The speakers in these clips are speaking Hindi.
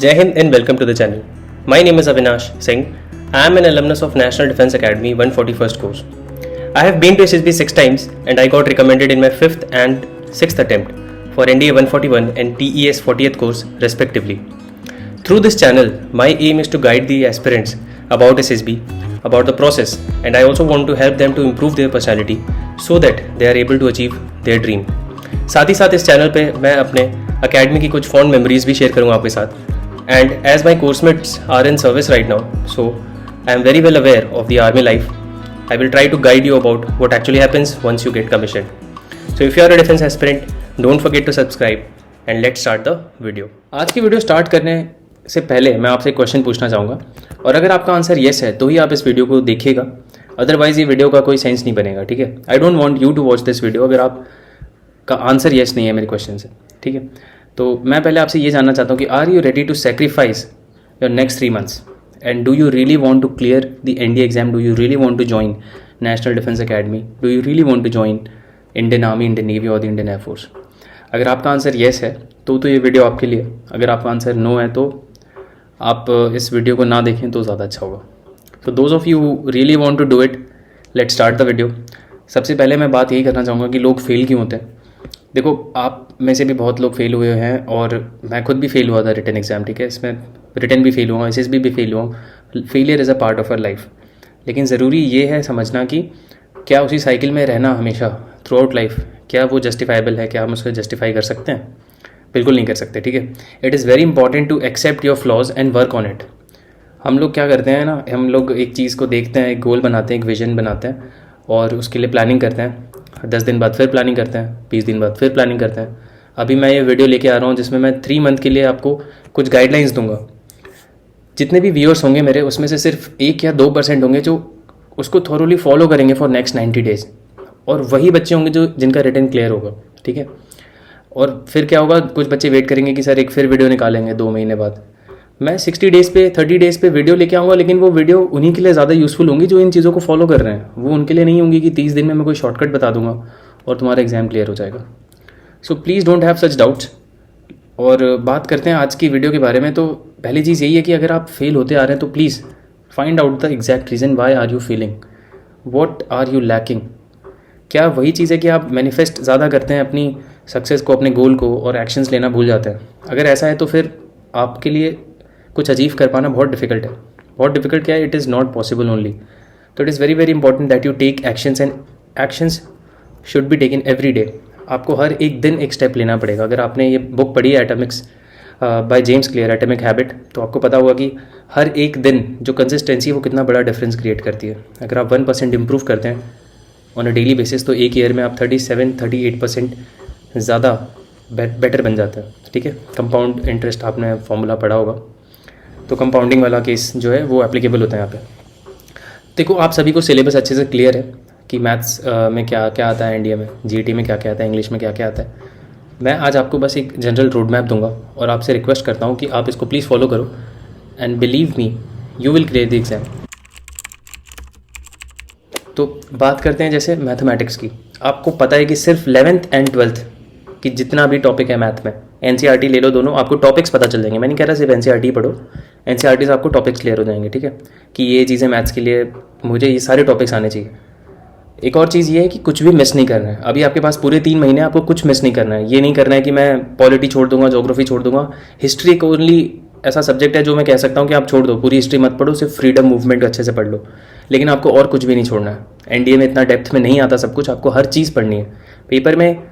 Jai Hind and welcome to the channel. My name is Avinash Singh. I am an alumnus of National Defence Academy 141st course. I have been to SSB 6 times and I got recommended in my 5th and 6th attempt for NDA 141 and TES 40th course respectively. Through this channel, my aim is to guide the aspirants about SSB, about the process, and I also want to help them to improve their personality so that they are able to achieve their dream. साथ ही साथ इस चैनल पे मैं अपने अकेडमी की कुछ फॉन्ड मेमोरीज भी शेयर करूँगा आपके साथ. And as my course mates are in service right now, so I am very well aware of the army life. I will try to guide you about what actually happens once you get commissioned. So if you are a defense aspirant, don't forget to subscribe and let's start the video. आज की वीडियो स्टार्ट करने से पहले मैं आपसे एक क्वेश्चन पूछना चाहूँगा और अगर आपका आंसर येस है तो ही आप इस वीडियो को देखिएगा, अदरवाइज ये वीडियो का कोई सेंस नहीं बनेगा. ठीक है, I don't want you to watch this video अगर आपका आंसर येस नहीं है मेरे क्वेश्चन से. ठीक है, तो मैं पहले आपसे ये जानना चाहता हूँ कि are you ready to sacrifice your next 3 months and do you really want to clear the NDA exam? Do you really want to join National Defence Academy? Do you really want to join Indian Army, Indian Navy और द इंडियन एयरफोर्स? अगर आपका आंसर येस है तो ये वीडियो आपके लिए. अगर आपका आंसर नो है तो आप इस वीडियो को ना देखें तो ज़्यादा अच्छा होगा. So those of you really want to do it, let's start the video. सबसे पहले मैं बात यही करना चाहूँगा कि लोग फेल क्यों होते हैं. देखो, आप में से भी बहुत लोग फेल हुए हैं और मैं खुद भी फेल हुआ था रिटन एग्ज़ाम. ठीक है, इसमें रिटन भी फेल हुआ, एसएसबी भी फेल हुआ. Failure is a part of our life. लेकिन ज़रूरी ये है समझना कि क्या उसी साइकिल में रहना हमेशा थ्रू आउट लाइफ, क्या वो जस्टिफाइबल है? क्या हम उसको जस्टिफाई कर सकते हैं? बिल्कुल नहीं कर सकते. ठीक है, it is very important to accept your flaws and work on it. हम लोग क्या करते हैं ना, हम लोग एक चीज़ को देखते हैं, एक गोल बनाते हैं, एक विजन बनाते हैं और उसके लिए प्लानिंग करते हैं. 10 दिन बाद फिर प्लानिंग करते हैं, 20 दिन बाद फिर प्लानिंग करते हैं. अभी मैं ये वीडियो लेके आ रहा हूँ जिसमें मैं 3 month के लिए आपको कुछ गाइडलाइंस दूंगा. जितने भी व्यूअर्स होंगे मेरे, उसमें से सिर्फ 1 या 2% होंगे जो उसको थॉरोली फॉलो करेंगे फॉर नेक्स्ट 90 days और वही बच्चे होंगे जो जिनका रिटन क्लियर होगा. ठीक है, और फिर क्या होगा, कुछ बच्चे वेट करेंगे कि सर एक फिर वीडियो निकालेंगे 2 महीने बाद. मैं 60 days पे 30 days पे वीडियो लेके आऊँगा, लेकिन वो वीडियो उन्हीं के लिए ज़्यादा यूज़फुल होंगी जो इन चीज़ों को फॉलो कर रहे हैं. वो उनके लिए नहीं होंगी कि 30 दिन में मैं कोई शॉर्टकट बता दूंगा और तुम्हारा एग्ज़ाम क्लियर हो जाएगा. So please don't have such doubts. और बात करते हैं आज की वीडियो के बारे में. तो पहली चीज़ यही है कि अगर आप फेल होते आ रहे हैं तो please find out the exact reason. Why are you failing? What are you lacking? क्या वही चीज़ है कि आप मैनिफेस्ट ज़्यादा करते हैं अपनी सक्सेस को, अपने गोल को, और एक्शंस लेना भूल जाते हैं? अगर ऐसा है तो फिर आपके लिए कुछ अचीव कर पाना बहुत डिफिकल्ट है. बहुत डिफिकल्ट क्या है? It is not possible only. तो it is very very important that you take actions and actions should be taken every day. आपको हर एक दिन एक स्टेप लेना पड़ेगा. अगर आपने ये बुक पढ़ी है Atomics by James clear, atomic habit, तो आपको पता होगा कि हर एक दिन जो कंसिस्टेंसी है वो कितना बड़ा डिफरेंस क्रिएट करती है. अगर आप 1% इम्प्रूव करते हैं ऑन अ डेली बेसिस तो एक ईयर में आप 37-38% ज़्यादा बेटर बन जाता है. ठीक है, कंपाउंड इंटरेस्ट आपने फॉर्मूला पढ़ा होगा, तो कंपाउंडिंग वाला केस जो है वो एप्लीकेबल होता है यहाँ पे. देखो, आप सभी को सिलेबस अच्छे से क्लियर है कि मैथ्स में क्या क्या आता है, एनडीए में, जीटी में क्या क्या आता है, इंग्लिश में क्या क्या आता है. मैं आज आपको बस एक जनरल रोड मैप दूंगा और आपसे रिक्वेस्ट करता हूँ कि आप इसको प्लीज़ फॉलो करो and believe me, you will clear the exam. तो बात करते हैं जैसे मैथमेटिक्स की. आपको पता है कि सिर्फ 11th एंड 12th की जितना भी टॉपिक है मैथ में, एनसीईआरटी ले लो दोनों, आपको टॉपिक्स पता चल जाएंगे. मैं नहीं कह रहा सिर्फ एनसीईआरटी पढ़ो, एनसीईआरटी से आपको टॉपिक्स क्लियर हो जाएंगे. ठीक है, कि ये चीज़ें मैथ्स के लिए मुझे ये सारे टॉपिक्स आने चाहिए. एक और चीज़ ये है कि कुछ भी मिस नहीं करना है. अभी आपके पास पूरे 3 महीने, आपको कुछ मिस नहीं करना है. ये नहीं करना है कि मैं पॉलिटी छोड़ दूंगा, ज्योग्राफी छोड़ दूंगा. हिस्ट्री एक ओनली ऐसा सब्जेक्ट है जो मैं कह सकता हूँ कि आप छोड़ दो, पूरी हिस्ट्री मत पढ़ो, सिर्फ फ्रीडम मूवमेंट अच्छे से पढ़ लो. लेकिन आपको और कुछ भी नहीं छोड़ना है. एनडीए में इतना डेप्थ में नहीं आता सब कुछ, आपको हर चीज़ पढ़नी है. पेपर में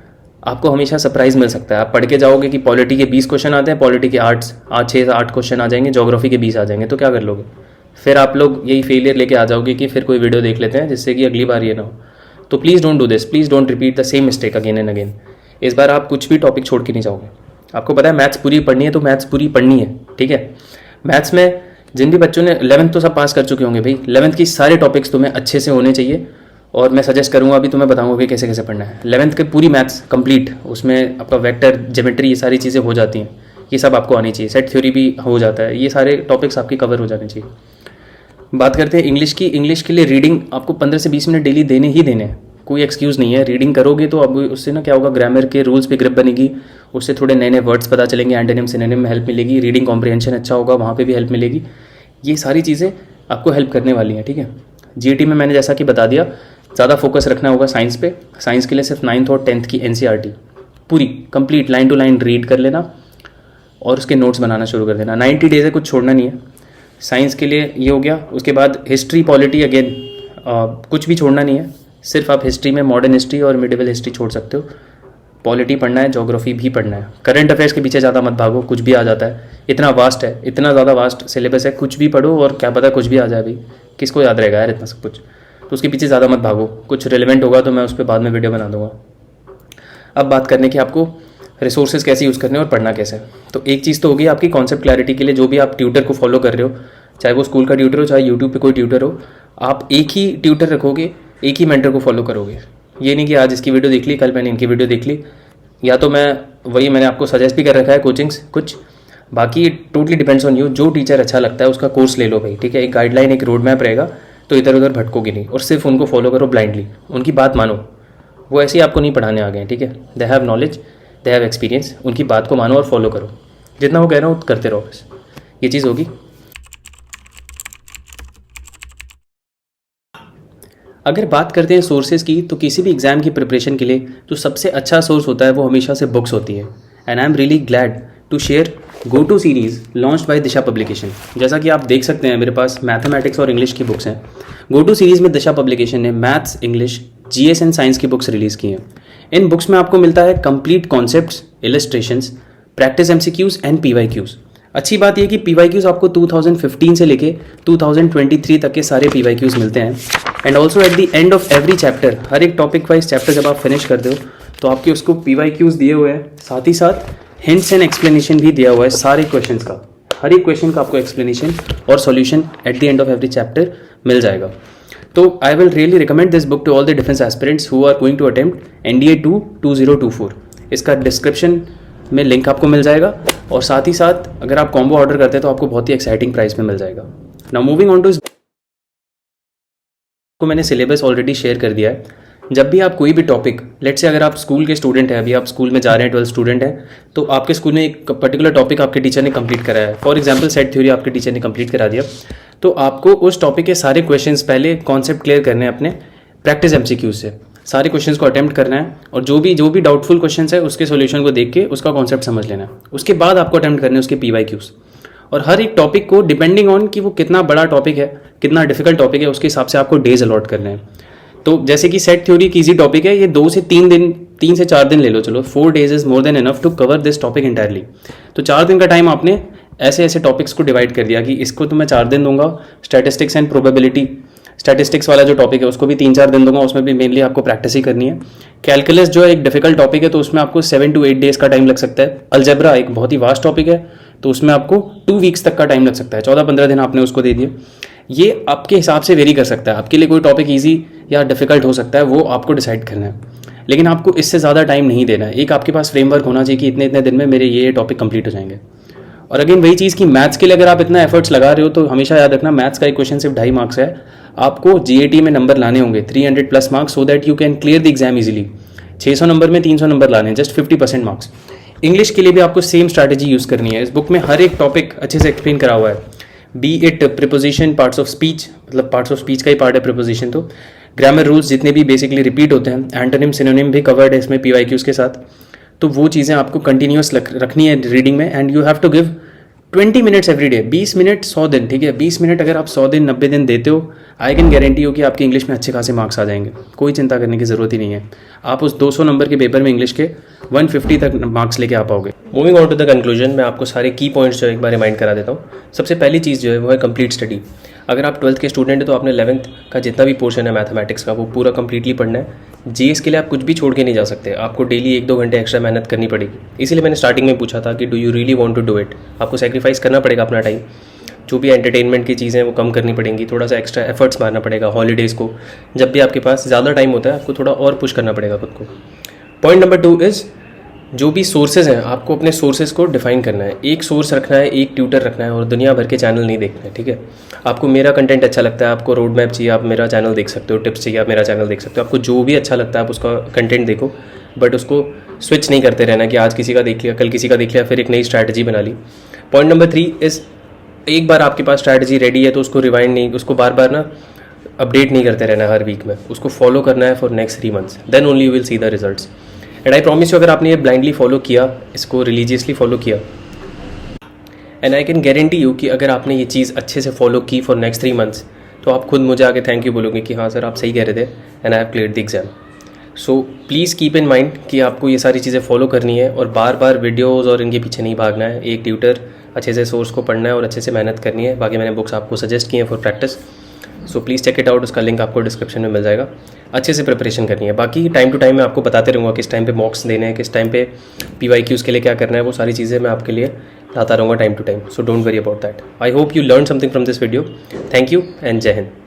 आपको हमेशा सरप्राइज़ मिल सकता है. आप पढ़ के जाओगे कि पॉलिटी के 20 क्वेश्चन आते हैं, पॉलिटी के 6-8 क्वेश्चन आ जाएंगे, ज्योग्राफी के 20 आ जाएंगे, तो क्या कर लोगे? फिर आप लोग यही फेलियर लेके आ जाओगे कि फिर कोई वीडियो देख लेते हैं जिससे कि अगली बार ये ना हो. तो please don't do this, please don't repeat the same mistake again and again. इस बार आप कुछ भी टॉपिक छोड़ के नहीं जाओगे. आपको पता है मैथ्स पूरी पढ़नी है तो मैथ्स पूरी पढ़नी है. ठीक है, मैथ्स में जिन भी बच्चों ने 11th तो सब पास कर चुके होंगे भाई, 11th की सारे टॉपिक्स तुम्हें अच्छे से होने चाहिए और मैं सजेस्ट करूँगा, अभी तुम्हें बताऊँगा कि कैसे कैसे पढ़ना है. 11th के पूरी मैथ्स कंप्लीट, उसमें आपका वेक्टर, ज्योमेट्री, ये सारी चीज़ें हो जाती हैं. ये सब आपको आनी चाहिए. सेट थ्योरी भी हो जाता है. ये सारे टॉपिक्स आपके कवर हो जाने चाहिए. बात करते हैं इंग्लिश की. इंग्लिश के लिए रीडिंग आपको 15 से 20 मिनट डेली देने ही देने हैं. कोई एक्सक्यूज़ नहीं है। रीडिंग करोगे तो अब उससे ना क्या होगा, ग्रामर के रूल्स पे ग्रिप बनेगी, उससे थोड़े नए नए वर्ड्स पता चलेंगे, एंटोनिम सिनोनिम में हेल्प मिलेगी, रीडिंग कॉम्प्रिहेंशन अच्छा होगा, वहाँ पे भी हेल्प मिलेगी। ये सारी चीज़ें आपको हेल्प करने वाली हैं, ठीक है। जीईटी में मैंने जैसा कि बता दिया, ज़्यादा फोकस रखना होगा साइंस पे। साइंस के लिए सिर्फ 9th और 10th की एनसीईआरटी पूरी complete line to line read कर लेना और उसके नोट्स बनाना शुरू कर देना। 90 डेज है, कुछ छोड़ना नहीं है। साइंस के लिए ये हो गया। उसके बाद हिस्ट्री पॉलिटी अगेन कुछ भी छोड़ना नहीं है। सिर्फ आप हिस्ट्री में मॉडर्न हिस्ट्री और मिडिवल हिस्ट्री छोड़ सकते हो। पॉलिटी पढ़ना है, ज्योग्राफी भी पढ़ना है। करंट अफेयर्स के पीछे ज़्यादा मत भागो, कुछ भी आ जाता है। इतना वास्ट है, इतना ज़्यादा वास्ट सिलेबस है, कुछ भी पढ़ो और क्या पता कुछ भी आ जाए। भाई किसको याद रहेगा यार इतना सब कुछ, तो उसके पीछे ज़्यादा मत भागो। कुछ रिलेवेंट होगा तो मैं उस पर बाद में वीडियो बना दूंगा। अब बात करने की आपको रिसोर्सेज कैसे यूज़ करने और पढ़ना कैसे। तो एक चीज़ तो होगी आपकी कॉन्सेप्ट क्लैरिटी के लिए, जो भी आप ट्यूटर को फॉलो कर रहे हो, चाहे वो स्कूल का ट्यूटर हो चाहे यूट्यूब पे कोई ट्यूटर हो, आप एक ही ट्यूटर रखोगे, एक ही मेंटर को फॉलो करोगे। ये नहीं कि आज इसकी वीडियो देख ली, कल मैंने इनकी वीडियो देख ली, या तो मैं वही मैंने आपको सजेस्ट भी कर रखा है कोचिंग्स कुछ। बाकी टोटली डिपेंड्स ऑन यू, जो टीचर अच्छा लगता है उसका कोर्स ले लो भाई, ठीक है। एक गाइडलाइन, एक रोड मैप रहेगा, तो इधर उधर भटकोगे नहीं और सिर्फ उनको फॉलो करो ब्लाइंडली। उनकी बात मानो, वो ऐसे ही आपको नहीं पढ़ाने आ गए हैं, ठीक है। They have knowledge, they have experience, उनकी बात को मानो और फॉलो करो। जितना वो कह रहा हूँ करते रहो, बस ये चीज़ होगी। अगर बात करते हैं सोर्सेज की, तो किसी भी एग्ज़ाम की प्रिपरेशन के लिए जो सबसे अच्छा सोर्स होता है वो हमेशा से बुक्स होती है। And I am really glad to share go to series launched by Disha publication. जैसा कि आप देख सकते हैं मेरे पास मैथमेटिक्स और इंग्लिश की बुक्स हैं। गो टू सीरीज़ में दिशा पब्लिकेशन ने maths, English, GS and science की बुक्स रिलीज़ की हैं। इन बुक्स में आपको मिलता है complete concepts, illustrations, practice MCQs and PYQs. अच्छी बात यह कि पीवाईक्यूज़ आपको 2015 से लेके 2023 तक के सारे पीवाईक्यूज़ मिलते हैं। And also at the end of every chapter, हर एक टॉपिक वाइज चैप्टर जब आप फिनिश करते हो तो आपके उसको पीवाईक्यूज़ दिए हुए हैं, साथ ही साथ हिंट्स एंड एक्सप्लेनेशन भी दिया हुआ है सारे क्वेश्चंस का। हर एक क्वेश्चन का आपको एक्सप्लेनेशन और solution at the end of every chapter मिल जाएगा। तो I will really recommend this book to all the defence aspirants who are going to attempt NDA 2 2024। इसका डिस्क्रिप्शन में लिंक आपको मिल जाएगा और साथ ही साथ अगर आप कॉम्बो ऑर्डर करते हैं तो आपको बहुत ही एक्साइटिंग प्राइस में मिल जाएगा। नाउ मूविंग ऑन टू को मैंने सिलेबस ऑलरेडी शेयर कर दिया है। जब भी आप कोई भी टॉपिक, लेट्स से अगर आप स्कूल के स्टूडेंट हैं, अभी आप स्कूल में जा रहे हैं, 12th स्टूडेंट हैं, तो आपके स्कूल में एक पर्टिकुलर टॉपिक आपके टीचर ने कंप्लीट कराया है। फॉर एग्जांपल सेट थ्योरी आपके टीचर ने कंप्लीट करा दिया, तो आपको उस टॉपिक के सारे क्वेश्चंस पहले कॉन्सेप्ट क्लियर करने हैं अपने प्रैक्टिस एमसीक्यू से। सारे क्वेश्चंस को अटेम्प्ट करना है और जो भी डाउटफुल क्वेश्चंस है उसके सॉल्यूशन को देख के उसका कॉन्सेप्ट समझ लेना है। उसके बाद आपको अटेम्प्ट करने हैं उसके पीवाईक्यूज़। और हर एक टॉपिक को डिपेंडिंग ऑन कि वो कितना बड़ा टॉपिक है, कितना डिफिकल्ट टॉपिक है, उसके हिसाब से आपको डेज अलॉट करने हैं। तो जैसे कि सेट थ्योरी एक ईजी टॉपिक है, ये 2 से 3 दिन, 3 से 4 दिन ले लो, चलो 4 days is more than enough to cover this topic entirely. तो 4 दिन का टाइम आपने ऐसे ऐसे टॉपिक्स को डिवाइड कर दिया कि इसको तो मैं 4 दिन दूंगा। स्टैटिस्टिक्स एंड प्रोबेबिलिटी, स्टैटिस्टिक्स वाला जो टॉपिक है उसको भी 3-4 दिन दूंगा, उसमें भी मेनली आपको प्रैक्टिस ही करनी है। कैलकुलस जो है एक डिफिकल्ट टॉपिक है, तो उसमें आपको 7 to 8 days का टाइम लग सकता है। अलजेब्रा एक बहुत ही वास्ट टॉपिक है, तो उसमें आपको 2 weeks तक का टाइम लग सकता है। 14-15 दिन आपने उसको दे दिए। ये आपके हिसाब से वेरी कर सकता है। आपके लिए कोई टॉपिक ईजी या डिफिकल्ट हो सकता है, वो आपको डिसाइड करना है, लेकिन आपको इससे ज़्यादा टाइम नहीं देना है। एक आपके पास फ्रेमवर्क होना चाहिए कि इतने इतने दिन में मेरे ये टॉपिक कंप्लीट हो जाएंगे। और अगेन वही चीज़ कि मैथ्स के लिए अगर आप इतना एफर्ट्स लगा रहे हो तो हमेशा याद रखना, मैथ्स का एक क्वेश्चन सिर्फ 2.5 मार्क्स है। आपको GAT में नंबर लाने होंगे 300+ marks, so that you can clear the exam easily. 600 number में 300 नंबर लाने हैं, जस्ट 50% मार्क्स। इंग्लिश के लिए भी आपको सेम स्ट्रैटेजी यूज़ करनी है। इस बुक में हर एक टॉपिक अच्छे से एक्सप्लेन करा हुआ है, B it preposition, parts of speech, मतलब पार्ट्स ऑफ स्पीच का ही पार्ट है प्रिपोजिशन, तो ग्रामर रूल्स जितने भी बेसिकली रिपीट होते हैं, एंटोनिम सिनोनिम भी कवर्ड है इसमें पीवाईक्यूज़ के साथ। तो वो चीज़ें आपको कंटिन्यूस रखनी है रीडिंग में। And you have to give 20 minutes every day, 20 minute 100 दिन, ठीक है। 20 मिनट अगर आप 100 दिन 90 दिन देते हो, आई कैन गारंटी हो कि आपके इंग्लिश में अच्छे खासे मार्क्स आ जाएंगे। कोई चिंता करने की ज़रूरत ही नहीं है। आप उस 200 नंबर के पेपर में इंग्लिश के 150 तक मार्क्स लेके आ पाओगे। Moving on to the conclusion, मैं आपको सारे की पॉइंट्स जो एक बार रिमाइंड करा देता हूँ। सबसे पहली चीज़ जो है वो है कंप्लीट स्टडी। अगर आप 12th के स्टूडेंट हैं तो आपने 11th का जितना भी पोर्शन है मैथमेटिक्स का वो पूरा कंप्लीटली पढ़ना है। जीएस के लिए आप कुछ भी छोड़ के नहीं जा सकते, आपको डेली 1-2 घंटे एक्स्ट्रा मेहनत करनी पड़ेगी। इसीलिए मैंने स्टार्टिंग में पूछा था कि do you really want to do it. आपको सेक्रीफाइस करना पड़ेगा अपना टाइम, जो भी एंटरटेनमेंट की चीज़ें वो कम करनी पड़ेंगी, थोड़ा सा एक्स्ट्रा एफर्ट्स मारना पड़ेगा। हॉलीडेज़ को जब भी आपके पास ज़्यादा टाइम होता है आपको थोड़ा और पुश करना पड़ेगा खुद को। पॉइंट नंबर 2 इज़ जो भी सोर्सेज हैं आपको अपने सोर्सेज को डिफाइन करना है। एक सोर्स रखना है, एक ट्यूटर रखना है और दुनिया भर के चैनल नहीं देखना है, ठीक है। आपको मेरा कंटेंट अच्छा लगता है, आपको रोड मैप चाहिए, आप मेरा चैनल देख सकते हो, टिप्स चाहिए आप मेरा चैनल देख सकते हो, आपको जो भी अच्छा लगता है आप उसका कंटेंट देखो, बट उसको स्विच नहीं करते रहना कि आज किसी का देख लिया, कल किसी का देख लिया, फिर एक नई स्ट्रैटेजी बना ली। पॉइंट नंबर 3 इज़, एक बार आपके पास स्ट्रैटेजी रेडी है तो उसको रिवाइंड नहीं, उसको बार बार ना अपडेट नहीं करते रहना हर वीक में, उसको फॉलो करना है for next 3 months, then only you will see the results. And I promise you, अगर आपने ये ब्लाइंडली फॉलो किया, इसको रिलीजियसली फॉलो किया, and I can guarantee you कि अगर आपने ये चीज़ अच्छे से फॉलो की फॉर नेक्स्ट 3 मंथ्स, तो आप खुद मुझे आके थैंक यू बोलोगे कि हाँ सर आप सही कह रहे थे, and I have cleared the exam. So please keep in mind कि आपको ये सारी चीज़ें फॉलो करनी है और बार बार वीडियोज़ और इनके पीछे नहीं भागना है। एक ट्यूटर, अच्छे से सोर्स को पढ़ना है और अच्छे से मेहनत करनी है। बाकी मैंने बुक्स आपको सजेस्ट की हैं for practice, so please check it out, उसका लिंक आपको डिस्क्रिप्शन में मिल जाएगा। अच्छे से प्रिपरेशन करनी है। बाकी टाइम टू टाइम मैं आपको बताते रहूँगा किस टाइम पे मॉक्स देने हैं, किस टाइम पे PYQs के लिए क्या करना है, वो सारी चीज़ें मैं आपके लिए लाता रहूँगा time to time. So don't worry about that. I hope you learn something from this video. Thank you and जय हिंद।